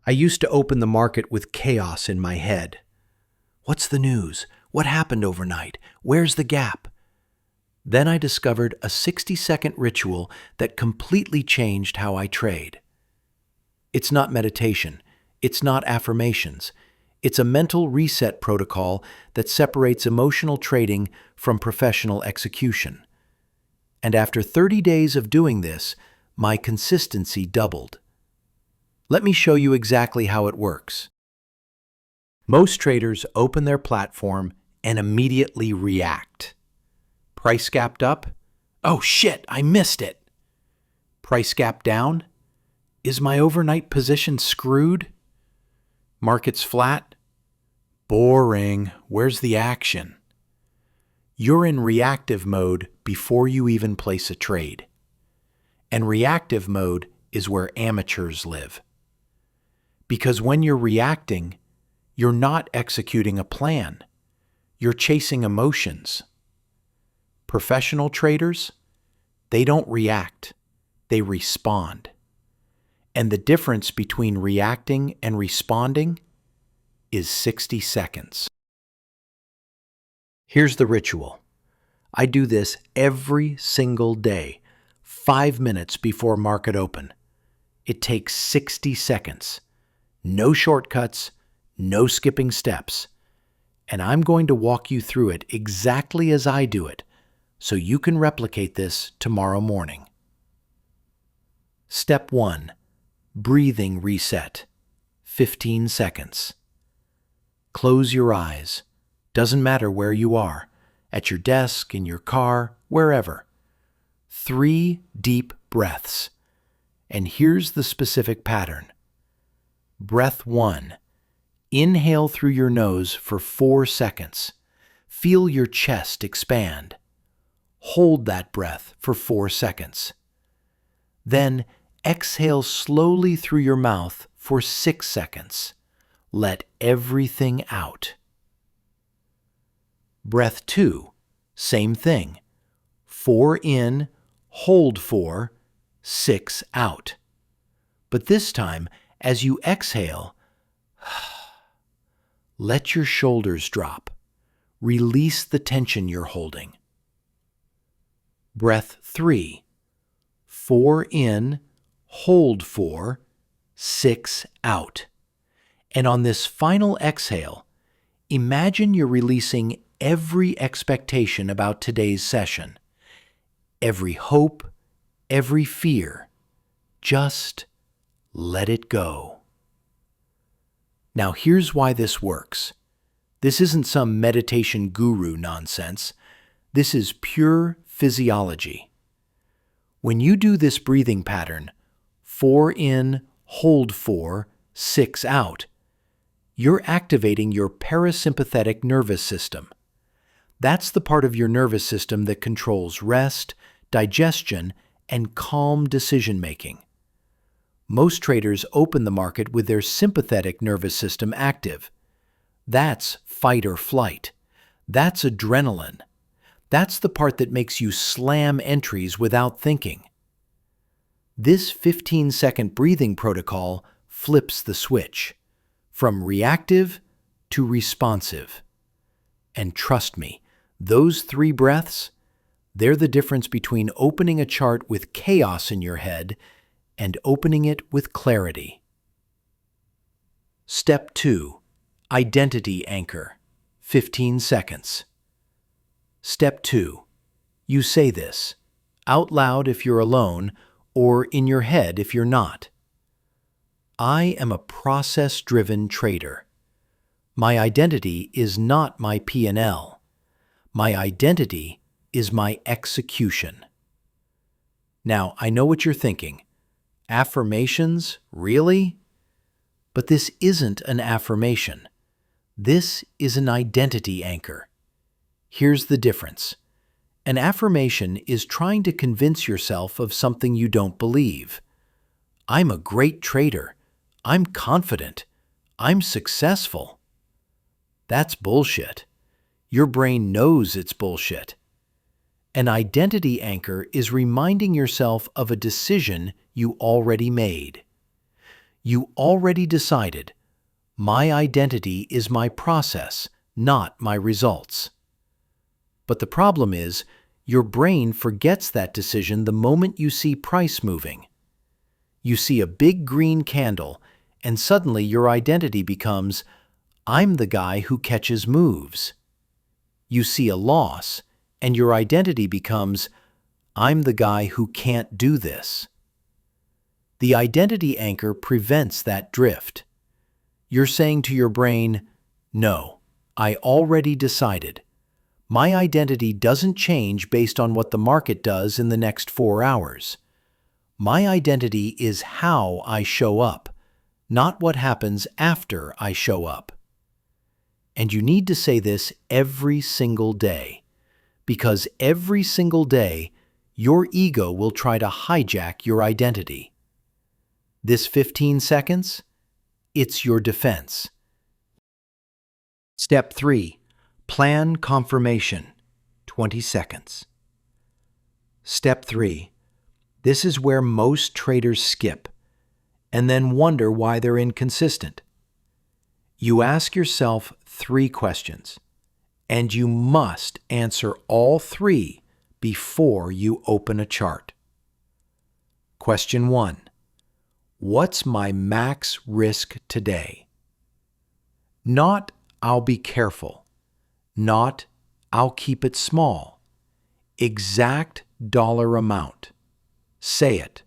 I used to open the market with chaos in my head. What's the news? What happened overnight? Where's the gap? Then I discovered a 60-second ritual that completely changed how I trade. It's not meditation. It's not affirmations. It's a mental reset protocol that separates emotional trading from professional execution. And after 30 days of doing this, my consistency doubled. Let me show you exactly how it works. Most traders open their platform and immediately react. Price gapped up? Oh shit, I missed it. Price gap down? Is my overnight position screwed? Market's flat? Boring. Where's the action? You're in reactive mode before you even place a trade. And reactive mode is where amateurs live. Because when you're reacting, you're not executing a plan. You're chasing emotions. Professional traders, they don't react, they respond. And the difference between reacting and responding is 60 seconds. Here's the ritual. I do this every single day, 5 minutes before market open. It takes 60 seconds. No shortcuts, no skipping steps. And I'm going to walk you through it exactly as I do it, so you can replicate this tomorrow morning. Step 1. Breathing reset. 15 seconds. Close your eyes. Doesn't matter where you are, at your desk, in your car, wherever. 3 deep breaths. And here's the specific pattern. Breath 1. Inhale through your nose for 4 seconds. Feel your chest expand. Hold that breath for 4 seconds. Then exhale slowly through your mouth for 6 seconds. Let everything out. Breath 2. Same thing. 4 in, hold 4, 6 out. But this time, as you exhale, let your shoulders drop. Release the tension you're holding. Breath 3. 4 in, hold 4, 6 out. And on this final exhale, imagine you're releasing every expectation about today's session. Every hope, every fear. Just let it go. Now here's why this works. This isn't some meditation guru nonsense. This is pure physiology. When you do this breathing pattern, 4 in, hold 4, 6 out, you're activating your parasympathetic nervous system. That's the part of your nervous system that controls rest, digestion, and calm decision-making. Most traders open the market with their sympathetic nervous system active. That's fight or flight. That's adrenaline. That's the part that makes you slam entries without thinking. This 15-second breathing protocol flips the switch from reactive to responsive. And trust me, those 3 breaths, they're the difference between opening a chart with chaos in your head and opening it with clarity. Step 2. Identity anchor. 15 seconds. Step 2. You say this, out loud if you're alone, or in your head if you're not. I am a process-driven trader. My identity is not my P&L. My identity is my execution. Now, I know what you're thinking. Affirmations? Really? But this isn't an affirmation. This is an identity anchor. Here's the difference. An affirmation is trying to convince yourself of something you don't believe. I'm a great trader. I'm confident. I'm successful. That's bullshit. Your brain knows it's bullshit. An identity anchor is reminding yourself of a decision you already made. You already decided, my identity is my process, not my results. But the problem is, your brain forgets that decision the moment you see price moving. You see a big green candle, and suddenly your identity becomes, I'm the guy who catches moves. You see a loss, and your identity becomes, I'm the guy who can't do this. The identity anchor prevents that drift. You're saying to your brain, no, I already decided. My identity doesn't change based on what the market does in the next 4 hours. My identity is how I show up, not what happens after I show up. And you need to say this every single day, because every single day, your ego will try to hijack your identity. This 15 seconds, it's your defense. Step 3. Plan confirmation. 20 seconds. Step 3. This is where most traders skip, and then wonder why they're inconsistent. You ask yourself 3 questions, and you must answer all 3 before you open a chart. Question 1. What's my max risk today? Not, I'll be careful. Not, I'll keep it small. Exact dollar amount. Say it.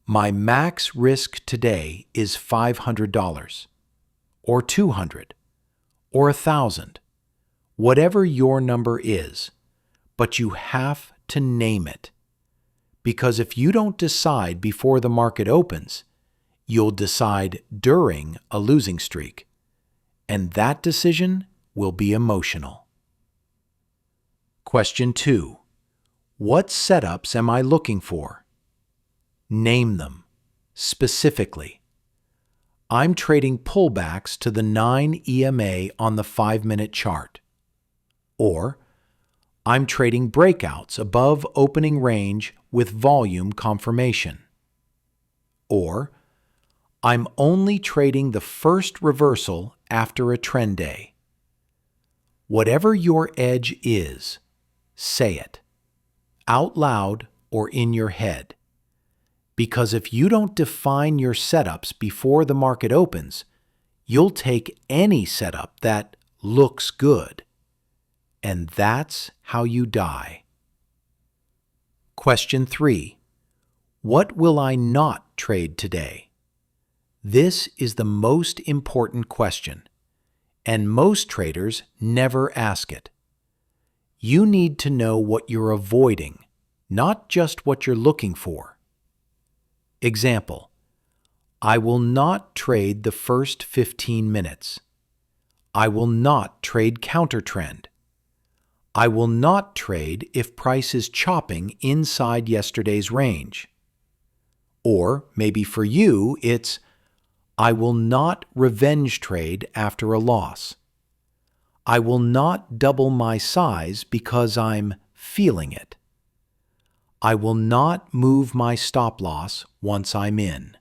My max risk today is $500, or $200, or $1,000, whatever your number is, but you have to name it. Because if you don't decide before the market opens, you'll decide during a losing streak, and that decision will be emotional. Question 2. What setups am I looking for? Name them, specifically. I'm trading pullbacks to the 9 EMA on the 5-minute chart. Or, I'm trading breakouts above opening range with volume confirmation. Or, I'm only trading the first reversal after a trend day. Whatever your edge is, say it, out loud or in your head. Because if you don't define your setups before the market opens, you'll take any setup that looks good. And that's how you die. Question 3. What will I not trade today? This is the most important question, and most traders never ask it. You need to know what you're avoiding, not just what you're looking for. Example, I will not trade the first 15 minutes. I will not trade counter trend. I will not trade if price is chopping inside yesterday's range. Or maybe for you, it's I will not revenge trade after a loss. I will not double my size because I'm feeling it. I will not move my stop loss once I'm in.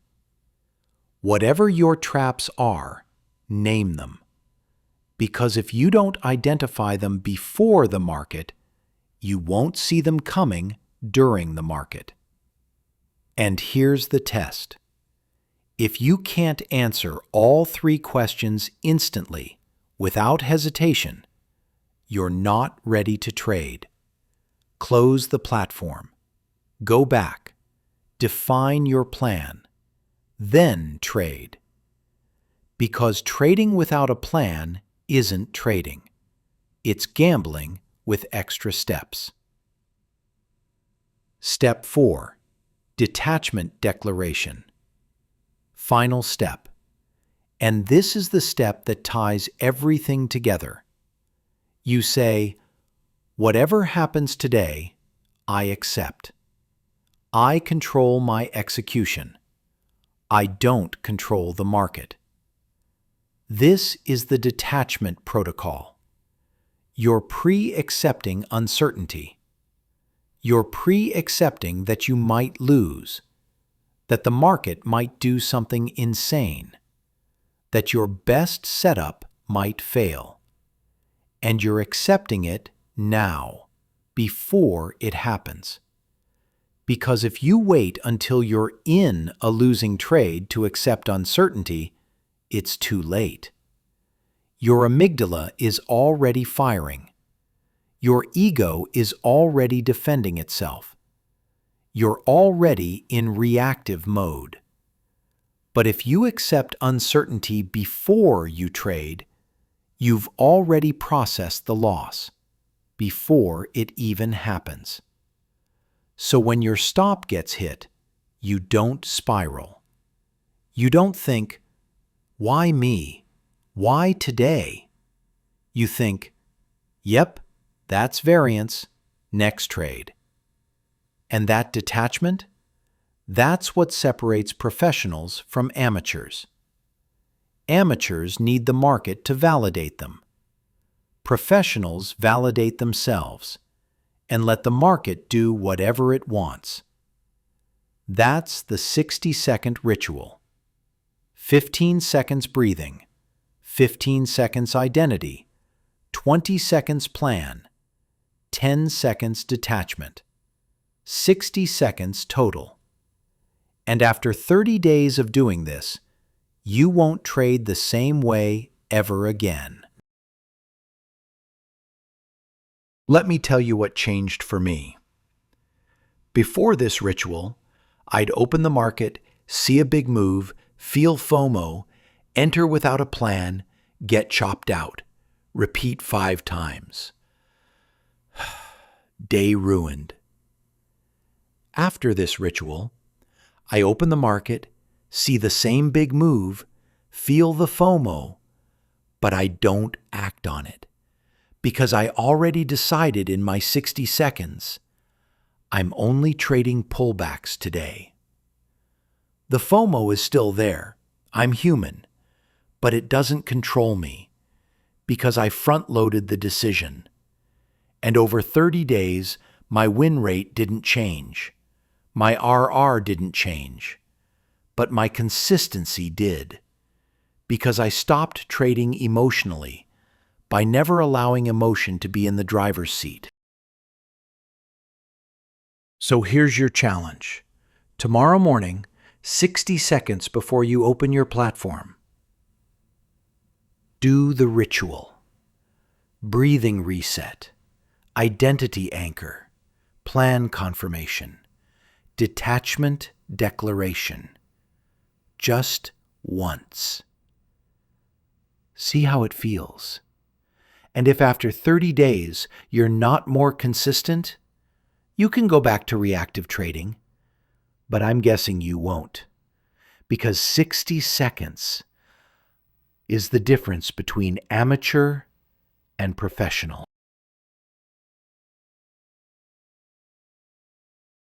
Whatever your traps are, name them. Because if you don't identify them before the market, you won't see them coming during the market. And here's the test. If you can't answer all 3 questions instantly, without hesitation, you're not ready to trade. Close the platform. Go back. Define your plan. Then trade. Because trading without a plan isn't trading. It's gambling with extra steps. Step 4. Detachment declaration. Final step. And this is the step that ties everything together. You say, whatever happens today, I accept. I control my execution. I don't control the market. This is the detachment protocol. You're pre-accepting uncertainty. You're pre-accepting that you might lose, that the market might do something insane, that your best setup might fail, and you're accepting it now, before it happens. Because if you wait until you're in a losing trade to accept uncertainty, it's too late. Your amygdala is already firing. Your ego is already defending itself. You're already in reactive mode. But if you accept uncertainty before you trade, you've already processed the loss, before it even happens. So when your stop gets hit, you don't spiral. You don't think, why me? Why today? You think, yep, that's variance, next trade. And that detachment? That's what separates professionals from amateurs. Amateurs need the market to validate them. Professionals validate themselves and let the market do whatever it wants. That's the 60-second ritual. 15 seconds breathing, 15 seconds identity, 20 seconds plan, 10 seconds detachment, 60 seconds total. And after 30 days of doing this, you won't trade the same way ever again. Let me tell you what changed for me. Before this ritual, I'd open the market, see a big move, feel FOMO, enter without a plan, get chopped out, repeat 5 times. Day ruined. After this ritual, I open the market, see the same big move, feel the FOMO, but I don't act on it. Because I already decided in my 60 seconds, I'm only trading pullbacks today. The FOMO is still there. I'm human. But it doesn't control me because I front-loaded the decision. And over 30 days, my win rate didn't change. My RR didn't change. But my consistency did. Because I stopped trading emotionally by never allowing emotion to be in the driver's seat. So here's your challenge. Tomorrow morning, 60 seconds before you open your platform, do the ritual. Breathing reset, identity anchor, plan confirmation, detachment declaration. Just once. See how it feels. And if after 30 days you're not more consistent, you can go back to reactive trading, but I'm guessing you won't, because 60 seconds is the difference between amateur and professional.